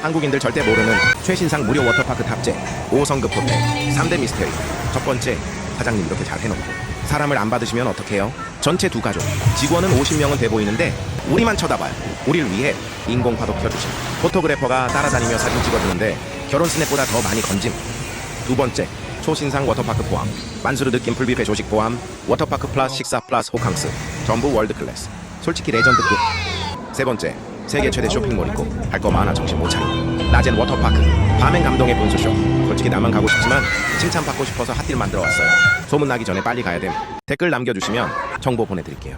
한국인들 절대 모르는 최신상 무료 워터파크 탑재 5성급 호텔 3대 미스테리. 첫 번째, 사장님 이렇게 잘 해놓고 사람을 안 받으시면 어떡해요? 전체 두 가족 직원은 50명은 돼 보이는데 우리만 쳐다봐요. 우릴 위해 인공파도 켜주심. 포토그래퍼가 따라다니며 사진 찍어주는데 결혼 스냅보다 더 많이 건짐. 두 번째, 초신상 워터파크 포함 만수르 느낌 풀뷔페 조식 포함 워터파크 플러스 식사 플러스 호캉스 전부 월드클래스. 솔직히 레전드급. 세 번째, 세계 최대 쇼핑몰 있고 할 거 많아 정신 못 차려. 낮엔 워터파크, 밤엔 감동의 분수쇼. 솔직히 나만 가고 싶지만 칭찬받고 싶어서 핫딜 만들어 왔어요. 소문나기 전에 빨리 가야 됨. 댓글 남겨주시면 정보 보내드릴게요.